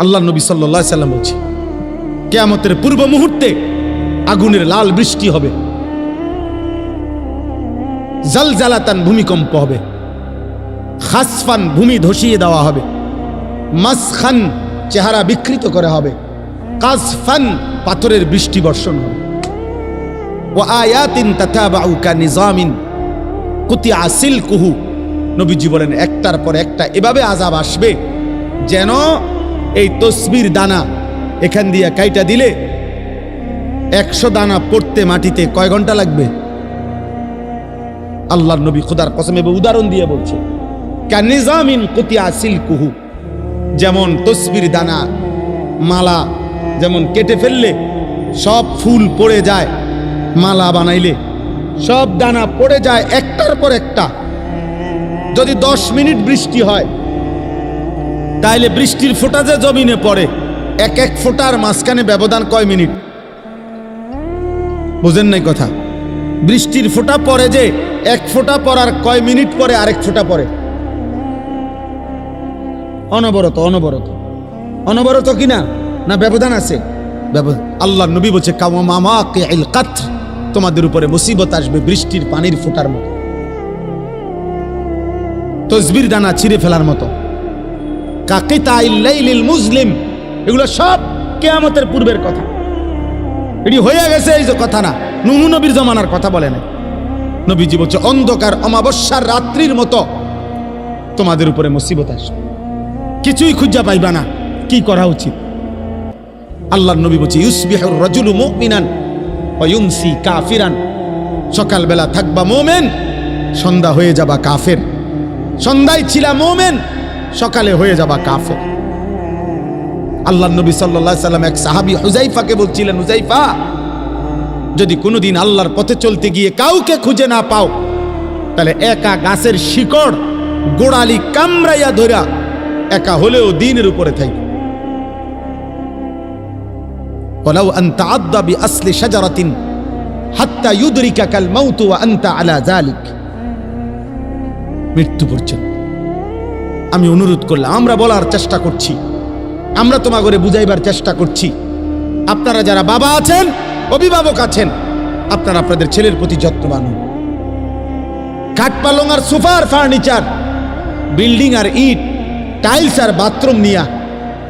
আল্লাহ নবী সাল্লাল্লাহু আলাইহি সাল্লাম বলছে, কিয়ামতের পূর্ব মুহূর্তে আগুনের লাল বৃষ্টি হবে, জালজালাতান ভূমিকম্প হবে, খাসফান ভূমি ধসিয়ে দেওয়া হবে, মাসখান চেহারা বিকৃত করা হবে, কাসফান পাথরের বৃষ্টি বর্ষণ হবে, ওয়া আয়াতিন তাতাবাউ কানিজামিন কুতিয়া সিলকুহু। নবীজি বলেন একটার পর একটা এভাবে আযাব আসবে যেন এই তসবির দানা এখান দিয়ে কাইটা দিলে 100 দানা পড়তে মাটিতে কয় ঘন্টা লাগবে? আল্লাহর নবী খোদার কসম এভাবে উদাহরণ দিয়ে বলছে, কানিজামিন কুতিয়া সিলকুহু, যেমন তসবির দানা মালা যেমন কেটে ফেললে সব ফুল পড়ে যায়, মালা বানাইলে সব দানা পড়ে যায় একটার পর একটা। যদি 10 মিনিট বৃষ্টি হয় তাহলে বৃষ্টির ফোঁটা যে জমিনে পড়ে এক এক ফোঁটার মাঝখানে ব্যবধান কয় মিনিট? বুঝেন নাই কথা? বৃষ্টির ফোঁটা পড়ে যে এক ফোঁটা পড়ার কয় মিনিট পরে আরেক ফোঁটা পড়ে? অনবরত অনবরত অনবরত কিনা না ব্যবধান আছে? ব্যবধান। আল্লাহর নবী বলছে কাওয়ামামাকিল কাতর, তোমাদের উপরে মুসিবত আসবে বৃষ্টির পানির ফোঁটার মতো, তসবির দানা ছিঁড়ে ফেলার মতো। কাকিতাইল লাইলিল মুজলিম, এগুলো সব কিয়ামতের পূর্বের কথা। এটি হয়ে গেছে এই যে কথা না, নূহ নবীর জমানার কথা বলে না। নবীজি বলছে অন্ধকার অমাবস্যার রাত্রির মতো তোমাদের উপরে মুসিবত আসবে, কিছুই খুঁজা পাইবা না। কি করা উচিত? আল্লাহর নবী বলছে ইউসবিহুর রাজুলু মুমিনান ওয়া ইউমসি কাফিরান, সকালবেলা থাকবা মুমিন, সন্ধ্যা হয়ে যাবা কাফের। সন্ধ্যায় ছিলা মুমিন, সকালে হয়ে যাবা কাফের। আল্লাহর নবী সাল্লাল্লাহু আলাইহি সাল্লাম এক সাহাবী হুযাইফাকে বলছিলেন, হুযাইফা, যদি কোনোদিন আল্লাহর পথে চলতে গিয়ে কাউকে খুঁজে না পাও তাহলে একা গাছের শিকড় গোড়ালি কামড়াইয়া ধরা একা হলেও দ্বীনের উপরে থাকো। ওয়ালাউ আন তাআদ্দা বিআসলি শাজারাতিন হাত্তা ইউদরিকাকাল মাউত ওয়া আনতা আলা যালিক, মৃত্যু পর্যন্ত। আমি অনুরোধ করলাম, আমরা বলার চেষ্টা করছি, আমরা তোমাকে বুঝাইবার চেষ্টা করছি। আপনারা যারা বাবা আছেন, অভিভাবক আছেন, আপনারা আপনাদের ছেলের প্রতি যত্নবান হন। কাঠ পালং আর সোফার ফার্নিচার, বিল্ডিং আর ইট, টাইলস আর বাথরুম নিয়া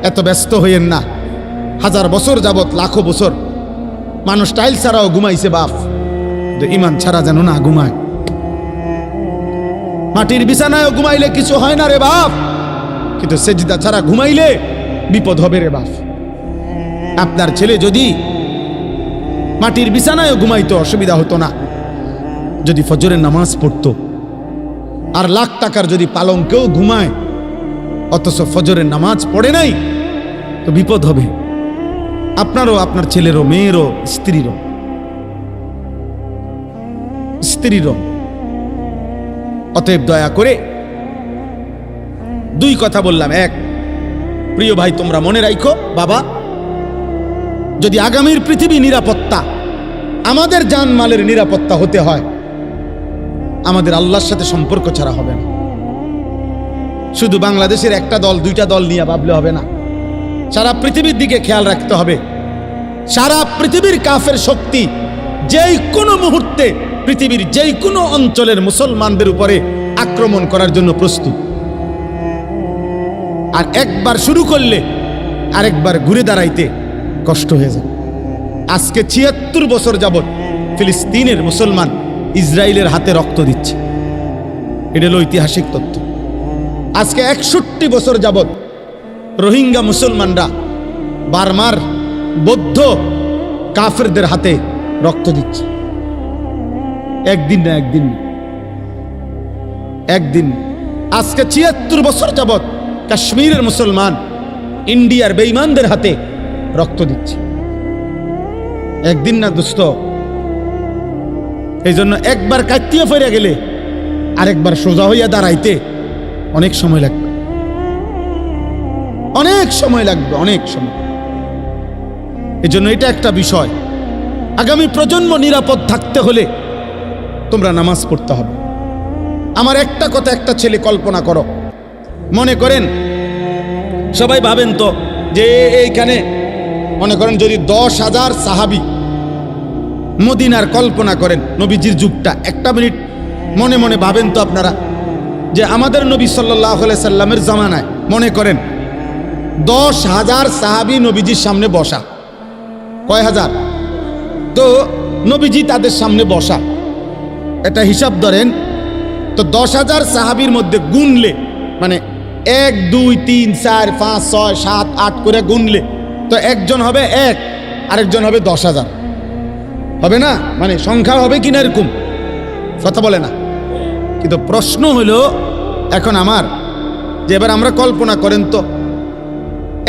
এত ব্যস্ত হইয়েন না। 1000 বছর যাবত, লাখো বছর মানুষ টাইলস ছাড়াও ঘুমাইছে বাপ, ইমান ছাড়া যেন না ঘুমায়। মাটির বিছানায়ও ঘুমাইলে কিছু হয় না রে বাপ, কিন্তু সেজদা ছাড়া ঘুমাইলে বিপদ হবে রে বাপ। আপনার ছেলে যদি মাটির বিছানায়ও ঘুমাইতো অসুবিধা হতো না, যদি ফজরের নামাজ পড়তো। আর লাখ টাকার যদি পালঙ্কেও ঘুমায় অথচ ফজরের নামাজ পড়ে নাই, তো বিপদ হবে আপনারও, আপনার ছেলেরও, মেয়েরও, স্ত্রীরও। অতএব দয়া করে 2 কথা বললাম। এক, প্রিয় ভাই, তোমরা মনে রাখো, বাবা, যদি আগামীর পৃথিবী নিরাপত্তা, আমাদের জানমালের নিরাপত্তা হতে হয়, আমাদের আল্লাহর সাথে সম্পর্ক ছাড়া হবে না। শুধু বাংলাদেশের একটা দল, 2টা দল নিয়ে ভাবলে হবে না, সারা পৃথিবীর দিকে খেয়াল রাখতে হবে। সারা পৃথিবীর কাফের শক্তি যেই কোনো মুহূর্তে পৃথিবীর যেই কোনো অঞ্চলের মুসলমানদের উপরে আক্রমণ করার জন্য প্রস্তুত। আর একবার শুরু করলে আরেকবার ঘুরে দাঁড়াইতে কষ্ট হয়ে যায়। আজকে 76 বছর যাবত ফিলিস্তিনের মুসলমান ইসরায়েলের হাতে রক্ত দিচ্ছে, এটা হলো ঐতিহাসিক তথ্য। আজকে 61 বছর যাবত রোহিঙ্গা মুসলমানরা বার্মার বৌদ্ধ কাফেরদের হাতে রক্ত দিচ্ছে। একদিন না একদিন। আজকে 76 বছর যাবত কাশ্মীরের মুসলমান ইন্ডিয়ার বেঈমানদের হাতে রক্ত দিচ্ছে। একদিন না দোস্ত। এই জন্য একবার কাটিয়ে ফিরে গেলে আরেকবার সোজা হইয়া দাঁড়াইতে অনেক সময় লাগবে, অনেক সময়। এই জন্য এটা একটা বিষয়। আগামী প্রজন্ম নিরাপদ থাকতে হলে তোমরা নামাজ পড়তে হবে। আমার একটা কথা, একটা ছেলে কল্পনা করো, মনে করেন সবাই ভাবেন তো যে এইখানে মনে করেন যদি 10,000 সাহাবী মদিনার কল্পনা করেন নবীজির যুগটা, একটা মিনিট মনে মনে ভাবেন তো আপনারা যে আমাদের নবী সাল্লাল্লাহু আলাইহি সাল্লামের জামানায় মনে করেন 10,000 সাহাবী নবীজির সামনে বসা, কয় হাজার? তো নবীজি তাদের সামনে বসা, এটা হিসাব ধরেন তো 10,000 সাহাবীর মধ্যে গুনলে মানে 1 2 3 4 5 6 7 8 করে গুনলে তো একজন হবে 1, আরেকজন হবে 10,000, হবে না? মানে সংখ্যা হবে কিনা এরকম কথা বলে না। কিন্তু প্রশ্ন হলো এখন আমার যে এবার আমরা কল্পনা করেন তো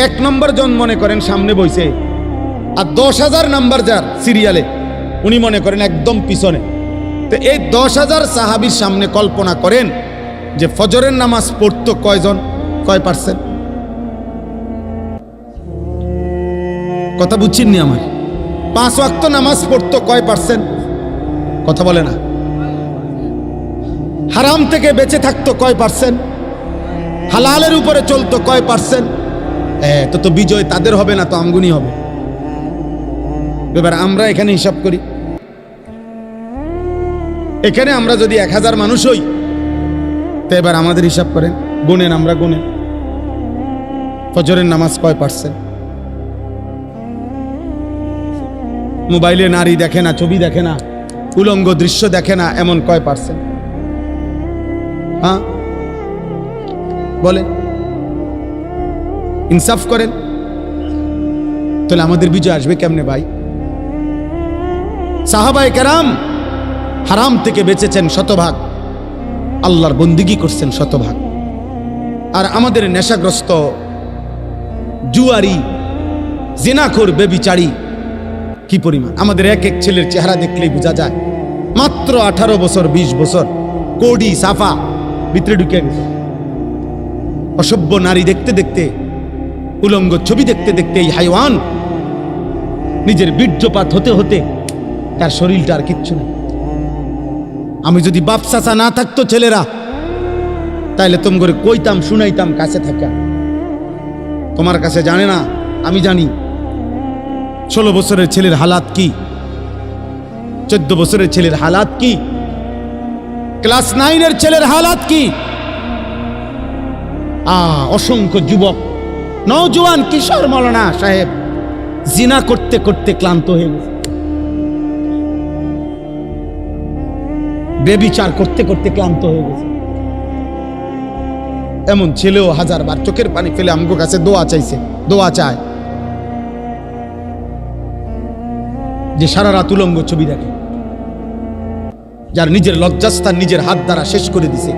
1 নম্বর জন মনে করেন সামনে বইছে আর 10,000 নাম্বার যার সিরিয়ালে উনি মনে করেন একদম পিছনে। তো এই 10,000 সাহাবীর সামনে কল্পনা করেন যে ফজরের নামাজ পড়তো কয়জন, কয় পার্সেন্ট? কথা বুঝছেননি আমার? 5 ওয়াক্ত নামাজ পড়তো কয় পার্সেন্ট? কথা বলে না। হারাম থেকে বেঁচে থাকতো কয় পার্সেন্ট? হালালের উপরে চলতো কয় পার্সেন্ট? তো বিজয় তাদের হবে না, তো আমগুনি হবে। এবার আমরা এখানে হিসাব করি, এখানে আমরা যদি 1000 মানুষ হই তো এবার আমাদের হিসাব করেন, গুনেন, আমরা গুনেন ফজরের নামাজ কয় পার্সেন্ট? মোবাইলে নারী দেখে না, ছবি দেখে না, উলঙ্গ দৃশ্য দেখে না, এমন কয় পার্সেন্ট? হ্যাঁ বলেন, ইনসাফ করেন। তাহলে আমাদের বিজয় আসবে কেমনে ভাই? সাহাবায়ে কেরাম হারাম থেকে বেঁচেছেন শতভাগ, আল্লাহর বন্দিগি করছেন শতভাগ। আর আমাদের নেশাগ্রস্ত জুয়ারি জিনাখোর বেবিচারী কি পরিমাণ! আমাদের এক এক ছেলের চেহারা দেখলেই বোঝা যায় মাত্র 18 বছর 20 বছর, কোডি সাফা ভিতরে ঢুকে গেছে। অসভ্য নারী দেখতে দেখতে, উলঙ্গ ছবি দেখতে দেখতে এই হাইওয়ান নিজের বীর্যপাত হতে হতে তার শরীরটা আর কিচ্ছু নেই। আমি যদি বাপ চাচা না থাকতো ছেলেরা, তাইলে তোম করে কইতাম, শুনাইতাম কাছে থাকা। তোমার কাছে জানে না, আমি জানি 16 বছরের ছেলের হালাত কি, 14 বছরের ছেলের হালাত কি, ক্লাস 9-এর ছেলের হালাত কি। অসংখ্য যুবক নওজোয়ান কিশোর মৌলানা সাহেব জিনা করতে করতে ক্লান্ত হয়ে গেছে, বেবিচার করতে করতে ক্লান্ত হয়ে গেছে। এমন ছেলেও 1000 বার চোখের পানি ফেলে আমগো কাছে দোয়া চাইছে, দোয়া চায়, যে সারা রাত উলঙ্গ ছবি দেখে, যার নিজের লজ্জাস্থান নিজের হাত দ্বারা শেষ করে দিছে।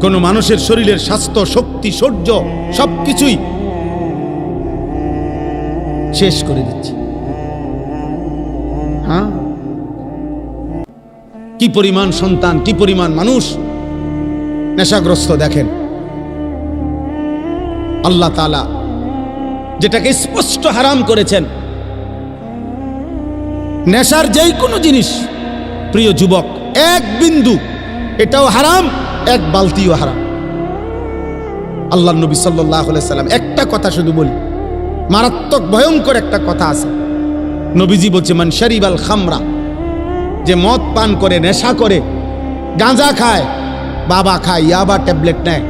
কোন মানুষের শরীরের স্বাস্থ্য, শক্তি, শৌর্য সবকিছুই শেষ করে দিচ্ছে। হ্যাঁ, কি পরিমাণ সন্তান, কি পরিমাণ মানুষ নেশাগ্রস্ত দেখেন। আল্লাহ তাআলা যেটাকে স্পষ্ট হারাম করেছেন, নেশার যেই কোনো জিনিস প্রিয় যুবক, 1 বিন্দু এটাও হারাম, 1 বালতিও হারাম। আল্লাহর নবী সাল্লাল্লাহু আলাইহি সাল্লাম একটা কথা শুধু বলি, মারাত্মক ভয়ঙ্কর একটা কথা আছে। নবীজি বলছে, মান শারিবাল খামরা, যে মদ পান করে, নেশা করে, গাঁজা খায়, বাবা খায়, ইয়াবা ট্যাবলেট নেয়,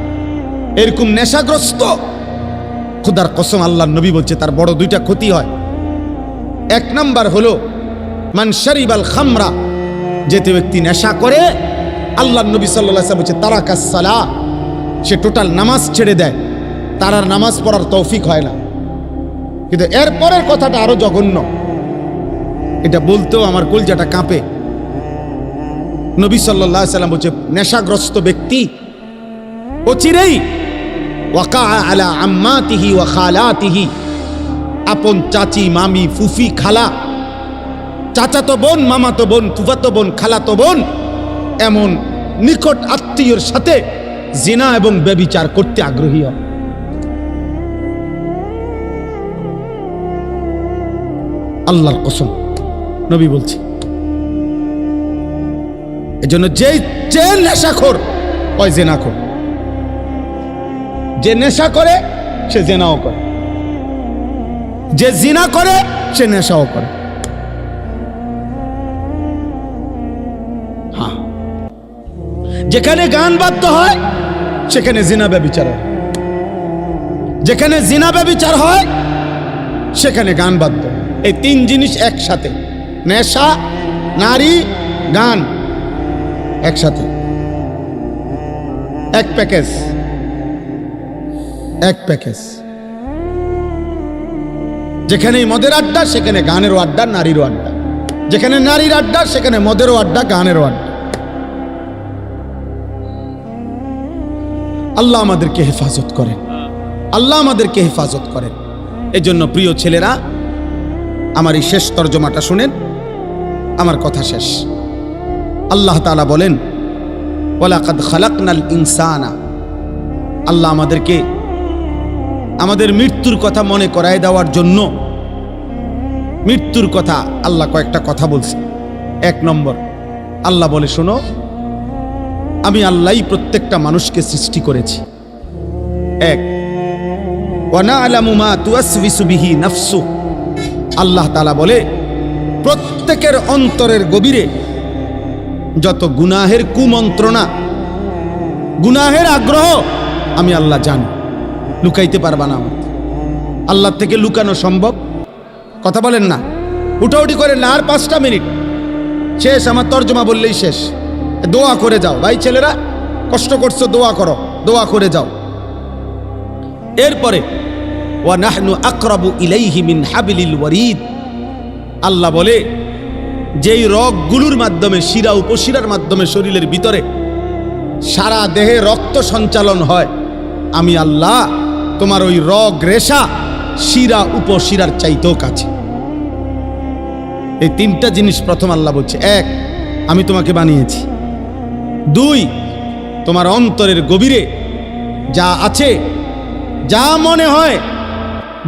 এরকম নেশাগ্রস্ত, খোদার কসম আল্লাহর নবী বলছে তার বড় 2টা ক্ষতি হয়। 1 নাম্বার হলো মান শারিবাল খামরা, যেতে ব্যক্তি নেশা করে, আল্লাহর নবী সাল্লাল্লাহু আলাইহি ওয়াসাল্লাম বলছে তারাকাস সালাহ, সে টোটাল নামাজ ছেড়ে দেয়, তার আর নামাজ পড়ার তৌফিক হয় না। কিন্তু এর পরের কথাটা আরো জঘন্য, এটা বলতেও আমার কলজাটা কাঁপে। নবী সাল্লাল্লাহু আলাইহি ওয়াসাল্লাম বলছে নেশাগ্রস্ত ব্যক্তি অচিরেই ওয়াকা আলা আম্মাতিহি ওয়া খালাতিহি, আপন চাচি, মামি, ফুফি, খালা, চাচাতো বোন, মামাতো বোন, ফুফাতো বোন, খালাতো বোন, এমন নিকট আত্মীয়র সাথে জিনা এবং ব্যভিচার করতে আগ্রহী হয়। আল্লাহর কসম নবী বলছে। এজন্য যে নেশাখোর ওই জেনাখোর। যে নেশা করে সে জেনাও করে, যে জিনা করে সে নেশাও করে। হ্যাঁ, যেখানে গান বাদ্য হয় সেখানে জিনা ব্যভিচার হয়, যেখানে জিনা ব্যভিচার হয় সেখানে গান বাদ্য। এই তিন জিনিস একসাথে, নেশা, নারী, গান একসাথে, এক প্যাকেজ, এক প্যাকেজ। যেখানে মদের আড্ডা সেখানে গানেরও আড্ডা, নারীরও আড্ডা। যেখানে নারীর আড্ডা সেখানে মদেরও আড্ডা, গানেরও আড্ডা। আল্লাহ আমাদেরকে হেফাজত করেন, আল্লাহ আমাদেরকে হেফাজত করেন। এই জন্য প্রিয় ছেলেরা, আমার এই শেষ তর্জমাটা শুনেন, আমার কথা শেষ। আল্লাহ তাআলা বলেন, ওয়ালাকাদ খালাকনাল ইনসানা, আল্লাহ আমাদেরকে আমাদের মৃত্যুর কথা মনে করায় দেওয়ার জন্য, মৃত্যুর কথা আল্লাহ কয়েকটা কথা বলছে। এক নম্বর, আল্লাহ বলে, শোনো, আমি আল্লাহই প্রত্যেকটা মানুষকে সৃষ্টি করেছি। এক, ওয়া না'লামু মা তুওয়াসবিসু বিহি নাফসু, আল্লাহ তাআলা বলে প্রত্যেকের অন্তরের গভীরে যত গুনাহের কুমন্ত্রণা, গুনাহের আগ্রহ আমি আল্লাহ জানি, লুকাইতে পারবা না। আমার আল্লাহ থেকে লুকানো সম্ভব? কথা বলেন না, উঠাউঠি করেন না। আর 5টা মিনিট শেষ, আমার তর্জমা বললেই শেষ। দোয়া করে যাও ভাই, ছেলেরা কষ্ট করছো, দোয়া করো, দোয়া করে যাও। এরপরে ওয়া নাহনু আকরাবু ইলাইহি মিন হাবিলিল ওয়ারিদ, আল্লাহ বলে যেই রগগুলোর মাধ্যমে, শিরা উপশিরার মাধ্যমে শরীরের ভিতরে সারা দেহে রক্ত সঞ্চালন হয়, আমি আল্লাহ তোমার ওই রগ রেশা শিরা উপশিরার চাইতেও কাছে। এই 3টা জিনিস প্রথম আল্লাহ বলছে। 1, আমি তোমাকে বানিয়েছি। 2, তোমার অন্তরের গভীরে যা আছে, যা মনে হয়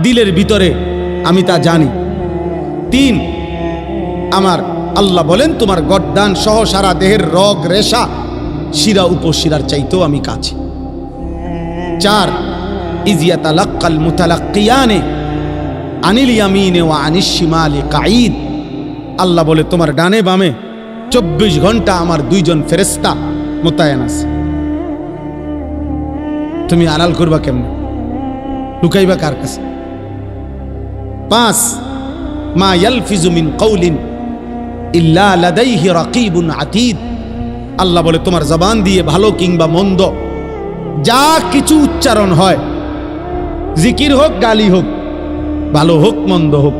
দিলের ভিতরে, আমি তা জানি। 3, আমার আল্লাহ বলেন তোমার গর্দান সহ সারা দেহের রগ রেশা শিরা উপশিরার চাইতেও আমি কাছে। 4, ইয ইয়াতালাক্কাল মুতালাক্কিয়ানে আনিল ইয়ামিনে ওয়া আনিশ শিমালি কাঈদ, আল্লাহ বলে তোমার ডানে বামে 24 ঘন্টা আমার 2 জন ফেরেশতা মোতায়েন আছে। তুমি আড়াল করবা কেমনে, লুকাইবা কার কাছে? 5, মা ইয়ালফিজু মিন কওলিন ইল্লা লাদাইহি রাকিবুন আতীদ, আল্লাহ বলে তোমার জবান দিয়ে ভালো কিংবা মন্দ যা কিছু উচ্চারণ হয়, জিকির হোক, গালি হোক, ভালো হোক, মন্দ হোক,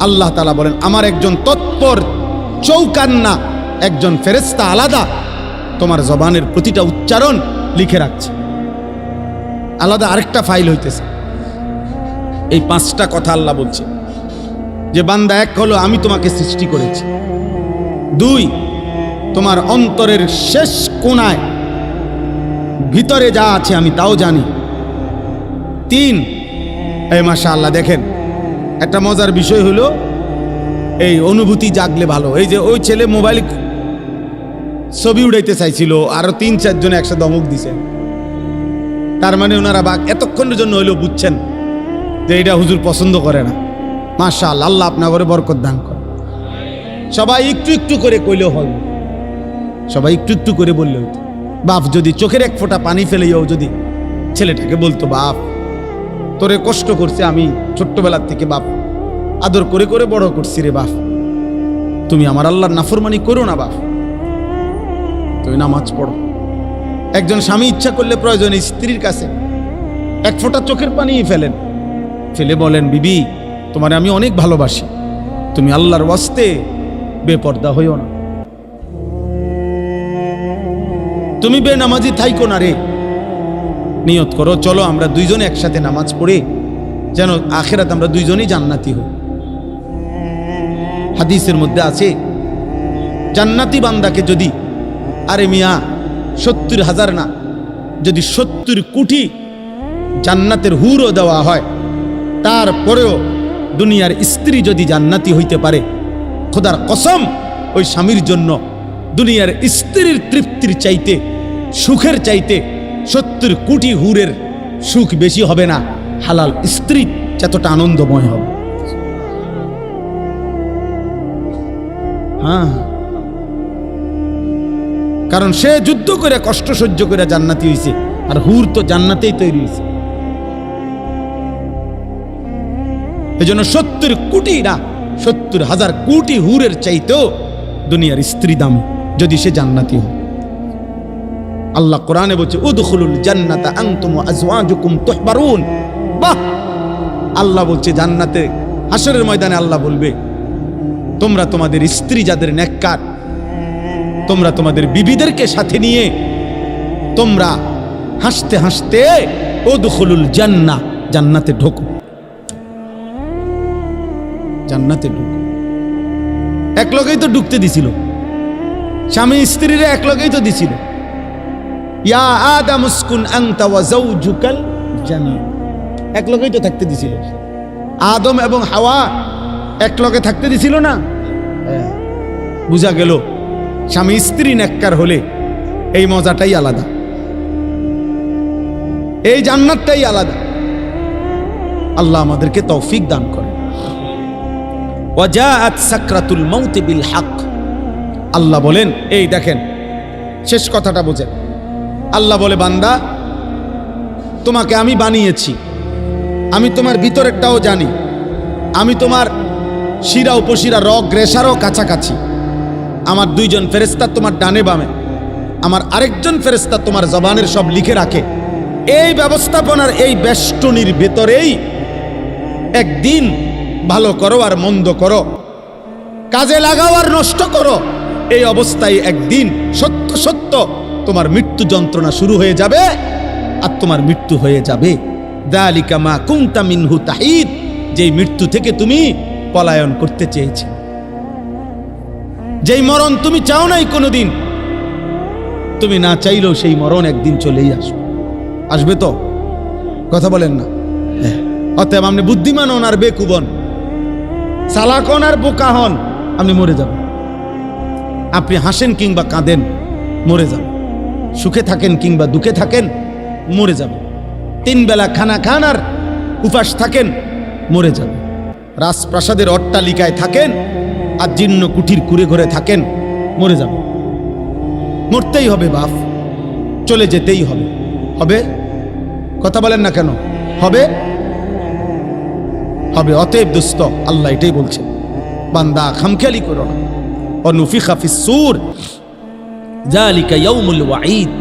আল্লাহ তাআলা বলেন আমার একজন তৎপর চৌকান্না, একজন ফেরেশতা আলাদা তোমার জবানের প্রতিটা উচ্চারণ লিখে রাখছে। আলাদা আরেকটা ফাইল হইতেছে। এই 5টা কথা আল্লাহ বলছে যে বান্দা, 1 হলো আমি তোমাকে সৃষ্টি করেছি। 2, তোমার অন্তরের শেষ কোণায় ভিতরে যা আছে আমি তাও জানি। 3, এই মাশাআল্লাহ দেখেন, একটা মজার বিষয় হলো এই অনুভূতি জাগলে ভালো। এই যে ওই ছেলে মোবাইল ছবি উড়াইতে চাইছিল, আরো 3-4 জন একসাথে ধমক দিছে। তার মানে ওনারা এতক্ষণের জন্য হইলেও বুঝছেন যে এটা হুজুর পছন্দ করে না। মাশাআল্লাহ, আল্লাহ আপনার ঘরে বরকত দান করে। সবাই একটু একটু করে কইলেও হয়, সবাই একটু একটু করে বললে হইতো। বাপ যদি চোখের এক ফোঁটা পানি ফেলেও যদি ছেলেটাকে বলতো, বাপ তোরে কষ্ট করছে, আমি ছোট্টবেলার থেকে বাপ আদর করে করে বড় করছি রে বাপ, তুমি আমার আল্লাহর নাফরমানি করো না বাপ, তুমি নামাজ পড়ো। একজন স্বামী ইচ্ছা করলে প্রয়োজনে স্ত্রীর কাছে 1 ফোঁটা চোখের পানি ফেলেন, ফেলে বলেন, বিবি তোমারে আমি অনেক ভালোবাসি, তুমি আল্লাহর ওয়াস্তে বেপর্দা হইও না, তুমি বেনামাজি থাইকো না রে। নিয়ত করো, চলো আমরা 2 জন একসাথে নামাজ পড়ে যেন আখিরাত আমরা 2 জনই জান্নাতি হই। হাদিসের মধ্যে আছে, জান্নাতি বান্দাকে যদি, আরে মিয়া 70,000 না, যদি 70 কোটি জান্নাতের হুরও দেওয়া হয়, তারপরেও দুনিয়ার স্ত্রী যদি জান্নাতি হইতে পারে, খোদার কসম ওই স্বামীর জন্য দুনিয়ার স্ত্রীর তৃপ্তির চাইতে সুখের চাইতে 70 কোটি হুরের সুখ বেশি হবে না, হালাল স্ত্রী যতটা আনন্দময় হবে। হ্যাঁ, কারণ সে যুদ্ধ করে কষ্ট সহ্য করে জান্নাতি হয়েছে, আর হুর তো জান্নাতেই তৈরি হয়েছে। এই জন্য 70 কোটি না, 70,000 কোটি হুরের চাইতেও দুনিয়ার স্ত্রী দাম, যদি সে জান্নাতি হয়। আল্লাহ কোরআনে বলছে উদখুলুল জান্নাতা আনতুম ওয়া আজওয়াজুকুম তুহবারুন। বাহ, আল্লাহ বলছে জান্নাতে, হাসরের ময়দানে আল্লাহ বলবে তোমরা তোমাদের স্ত্রী যাদের নেককার, তোমরা তোমাদের বিবিদেরকে সাথে নিয়ে তোমরা হাসতে হাসতে উদখুলুল জান্নাহ, জান্নাতে ঢোকো, জান্নাতে ঢোকো। এক লগেই তো ঢুকতে দিছিল, স্বামী স্ত্রীরা এক লগেই তো দিছিল। ইয়া আদম উসকুন আনতা ওয়া যাওজুকাল জান্নাহ, এক লগেই তো থাকতে দিছিল। আদম এবং হাওয়া এক লগে থাকতে দিছিল না? বুঝা গেল স্বামী স্ত্রী নেককার হলে এই মজাটাই আলাদা, এই জান্নাতটাই আলাদা। আল্লাহ আমাদেরকে তৌফিক দান করে। ওয়াজাআত সাকরাতুল মাউত বিল হক। আল্লাহ বলেন, এই দেখেন শেষ কথাটা বোঝেন। আল্লাহ বলে, বান্দা তোমাকে আমি বানিয়েছি, আমি তোমার ভিতরেরটাও জানি, আমি তোমার শিরা উপশিরা রগ রেশারও কাছাকাছি। আমার 2 জন ফেরেশতা তোমার ডানে বামে, আমার আরেকজন ফেরেশতা তোমার জবানের সব লিখে রাখে। এই ব্যবস্থাপনার এই বেষ্টনীর ভেতরেই একদিন ভালো করো আর মন্দ করো, কাজে লাগাও আর নষ্ট করো, এই অবস্থায় একদিন সত্য সত্য তোমার মৃত্যু যন্ত্রণা শুরু হয়ে যাবে আর তোমার মৃত্যু হয়ে যাবে। যালিকা মা কুনতা মিনহু তাহিদ, যেই মৃত্যু থেকে তুমি পলায়ন করতে চেয়েছো, যেই মরণ তুমি চাও নাই কোনোদিন, তুমি না চাইলেও সেই মরণ একদিন চলেই আসবে। আসবে তো? কথা বলেন না? অতএব আপনি বুদ্ধিমান হন আর বেকুব হন, চালাক হন আর বোকা হন, আপনি মরে যাবেন। আপনি হাসেন কিংবা কাঁদেন, মরে যাবেন। সুখে থাকেন কিংবা দুঃখে থাকেন, মরে যাবেন। 3 বেলা খানা খান আর উপাস থাকেন, মরে যাবেন। রাজপ্রাসাদের অট্টালিকায় থাকেন আর জীর্ণ কুঠির কুড়ে ঘরে থাকেন, মরে যাবেন। মরতেই হবে বাপ, চলে যেতেই হবে। হবে? কথা বলেন না কেন? হবে? হবে। অতএব দোস্ত, আল্লাহ এটাই বলছেন, বান্দা খামখেয়ালি করো না। অনুফিখা ফিস-সূর যালিকা ইয়াউমুল ওয়াঈদ।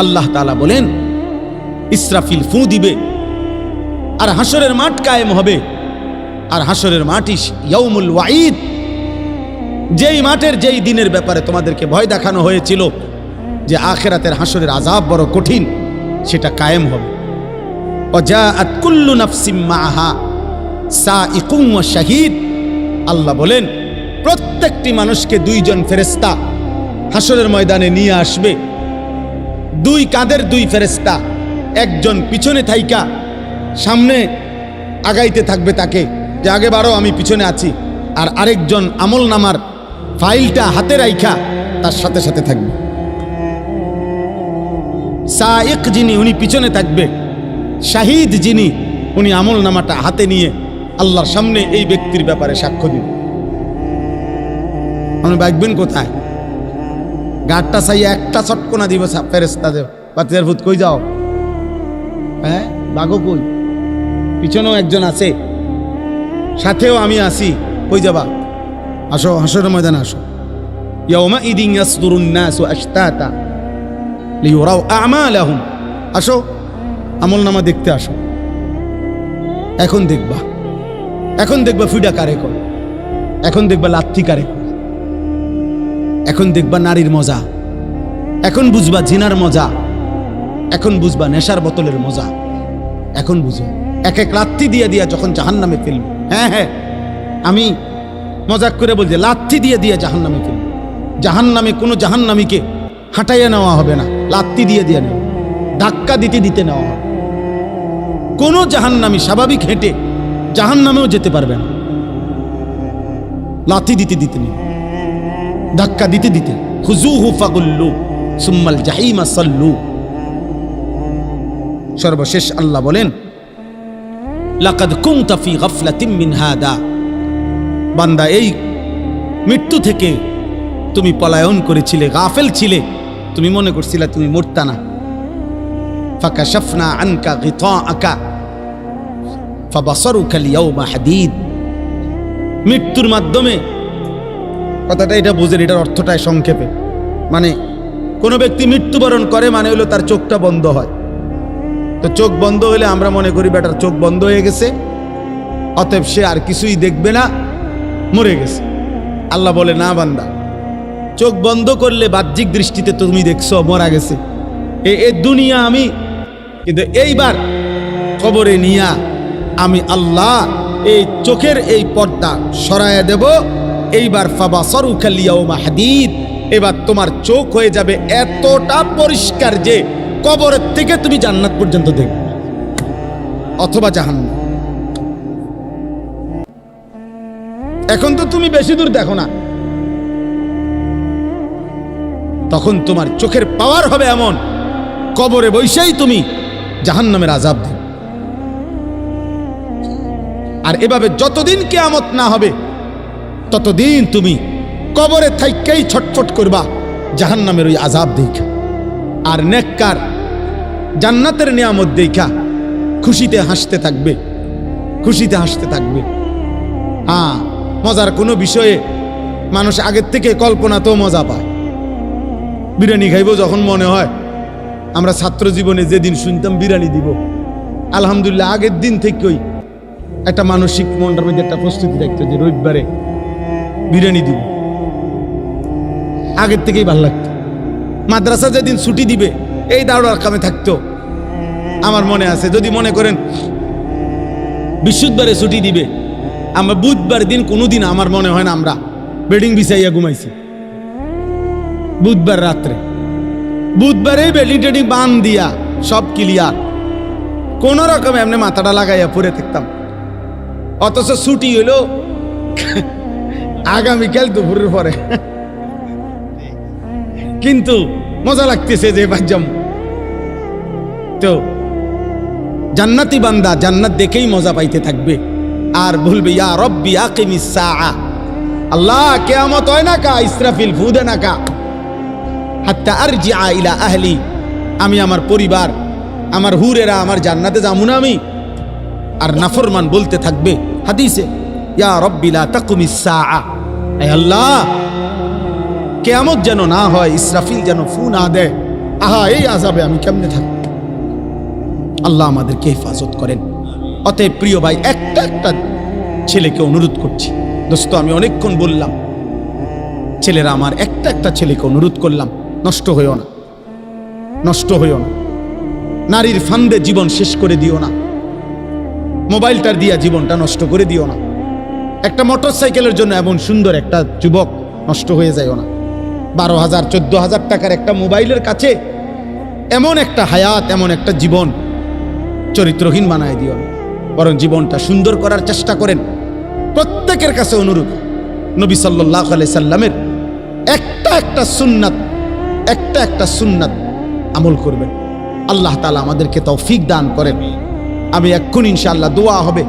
আল্লাহ তাআলা বলেন ইসরাফিল ফু দিবে আর হাসরের মাঠ কায়েম হবে। আর হাসরের মাঠই ইয়াউমুল ওয়াঈদ, যেই মাঠের যেই দিনের ব্যাপারে তোমাদেরকে ভয় দেখানো হয়েছিল যে আখিরাতের হাসরের আযাব বড় কঠিন, সেটা কায়েম হবে। ওয়াজাআত কুল্লু নাফসিম মাআহা সাইকুম ওয়া শাহীদ। আল্লাহ বলেন প্রত্যেকটি মানুষকে 2 জন ফেরেশতা হাসরের ময়দানে নিয়ে আসবে। 2 কাঁধের 2 ফেরেশতা, একজন পিছনে থাইকা সামনে আগাইতে থাকবে তাকে, যে আগে বাড়ো আমি পিছনে আছি, আর আরেকজন আমল নামার ফাইলটা হাতে রাইখা তার সাথে সাথে থাকবে। সাইক যিনি, উনি পিছনে থাকবে। শাহিদ যিনি, উনি আমল নামাটা হাতে নিয়ে আল্লাহর সামনে এই ব্যক্তির ব্যাপারে সাক্ষ্য দিন। আপনি বাইকবেন কোথায়? গাড়টা চাইয়া একটা চটকোনা দিব ফেরেশতা দেব, বাতিজার ভূত কই যাও? হ্যাঁ, বাঘও কই? পিছনেও একজন আছে, সাথেও আমি আছি, কই যাবা? আসো, হাসরের ময়দানে আসো। ইয়াউমা ইদিন ইয়াসদুরুন নাসু আশতাতা লিয়ুরাউ আমালাহুম। আসো, আমলনামা দেখতে আসো। এখন দেখবা, এখন দেখবা ফিডা কারে করে, এখন দেখবা লাথি কারে করে, এখন দেখবা নারীর মজা, এখন বুঝবা জিনার মজা, এখন বুঝবা নেশার বোতলের মজা, এখন বুঝো। এক এক লাথি দিয়ে দিয়া যখন জাহান্নামে ফেলবে, হ্যাঁ হ্যাঁ আমি মজাক করে বলছি, লাথি দিয়ে দিয়ে জাহান্নামে ফেলবে। জাহান্নামে কোনো জাহান্নামীকে হাঁটাইয়া নেওয়া হবে না, লাথি দিয়ে দিয়ে নেওয়া, ধাক্কা দিতে দিতে নেওয়া হবে। কোনো জাহান্নামী স্বাভাবিক হেঁটে জাহান্নামেও যেতে পারবে না, লাথি দিতে দিতে নেই, ধাক্কা দিতে দিতে। খুজুহু ফাগুল্লু, সুম্মাল জাহিমা সাল্লু। সর্বশেষ আল্লাহ বলেন, লাকাদ কুনতা ফি গাফলাতিন মিন হাদা, বান্দা এই মৃত্যু থেকে তুমি পলায়ন করেছিলে, গাফেল ছিলে, তুমি মনে করছিলে তুমি মরতা না। ফাকাশাফনা আনকা গিতাআকা ফাবাসারুকা আল-ইয়াওমা হাদীদ। মৃত্যুর মাধ্যমে, কথাটা এটা বুঝেন, এটার অর্থটাই সংক্ষেপে, মানে কোনো ব্যক্তি মৃত্যুবরণ করে মানে হলো তার চোখটা বন্ধ হয়। তো চোখ বন্ধ হলে আমরা মনে করি বেটার চোখ বন্ধ হয়ে গেছে, অতএব সে আর কিছুই দেখবে না, মরে গেছে। আল্লাহ বলে, না বান্দা, চোখ বন্ধ করলে বাহ্যিক দৃষ্টিতে তুমি দেখছো মরা গেছে, এই দুনিয়া আমি, কিন্তু এইবার কবরে নিয়া আমি আল্লাহ এই চোখের এই পর্দা সরাইয়া দেব। এইবার ফাবাসারুকা আল-ইয়াওমা হাদীদ, এবার তোমার চোখ হয়ে যাবে এতটা পরিষ্কার যে কবরের থেকে তুমি জান্নাত পর্যন্ত দেখবে অথবা জাহান্নাম। এখন তো তুমি বেশি দূর দেখো না, তখন তোমার চোখের পাওয়ার হবে এমন, কবরে বসেই তুমি জাহান্নামের আযাব দেবে। আর এভাবে যতদিন কিয়ামত না হবে ততদিন তুমি কবরে থাইকেই ছটফট করবা জাহান্নামের ওই আযাব দেখা। আর নেককার জান্নাতের নিয়ামত দেখা খুশিতে হাসতে থাকবে, খুশিতে হাসতে থাকবে। হ্যাঁ, মজার কোনো বিষয়ে মানুষ আগের থেকে কল্পনাতেও মজা পায়। বিরিয়ানি খাইব যখন মনে হয়, আমরা ছাত্র জীবনে যেদিন শুনতাম বিরিয়ানি দিব, আলহামদুলিল্লাহ আগের দিন থেকেই একটা মানসিক মনটার মধ্যে একটা প্রস্তুতি থাকতো যে রবিবারে বিরিয়ানি দিব, আগের থেকেই ভালো লাগতো। মাদ্রাসা যেদিন ছুটি দিবে এই দাঁড়ার কামে থাকতো। আমার মনে আছে, যদি মনে করেন বৃহস্পতিবারে ছুটি দিবে, আমরা বুধবার দিন কোনোদিন আমার মনে হয় না আমরা বেডিং বিছাইয়া ঘুমাইছি। বুধবার রাত্রে, বুধবারে বেডিং টেডিং বান দিয়া সব ক্লিয়ার, কোন রকম এমনি মাথাটা লাগাইয়া পড়ে থাকতাম। অথচ ছুটি হলো আগামীকাল দুপুরের পরে, কিন্তু মজা লাগতেছে যে বাজ্জাম। তো জান্নাতি বান্দা জান্নাত দেখেই মজা পাইতে থাকবে আর বলবে, ইয়া রব্বি আকিমিস সাআ, আল্লাহ কিয়ামত হয় না কা, ইসরাফিল ফু দে না কা, হাত্তা আরজিআ ইলা আহলি, আমি আমার পরিবার, আমার হুরেরা, আমার জান্নাতে যাবো না আমি। আর নাফরমান বলতে থাকবে হাদিসে, ইয়া রব্বি লা তাকুমিস সাআ, হে আল্লাহ কিয়ামত যেন না হয়, ইসরাফিল যেন ফু না দেয়, আহা এই আযাবে আমি কেমনে থাকব। আল্লাহ আমাদেরকে হেফাজত করেন। অতএব প্রিয় ভাই, একটা একটা ছেলেকে অনুরোধ করছি, দোস্ত আমি অনেকক্ষণ বললাম, ছেলেরা আমার, একটা একটা ছেলেকে অনুরোধ করলাম, নষ্ট হইও না, নষ্ট হইও না, নারীর ফান্দে জীবন শেষ করে দিও না, মোবাইলটার দিয়া জীবনটা নষ্ট করে দিও না। একটা মোটর সাইকেলের জন্য এমন সুন্দর একটা যুবক নষ্ট হয়ে যায়ও না। 12,000 14,000 টাকার একটা মোবাইলের কাছে এমন একটা হায়াত, এমন একটা জীবন চরিত্রহীন বানায় দিও না, বরং জীবনটা সুন্দর করার চেষ্টা করেন। প্রত্যেকের কাছে অনুরোধ, নবী সাল্লাল্লাহু আলাইহি সাল্লামের একটা একটা সুন্নাত আমল করবেন। আল্লাহ তাআলা আমাদেরকে তৌফিক দান করেন। আমি এক্ষুনি ইনশাআল্লাহ দোয়া হবে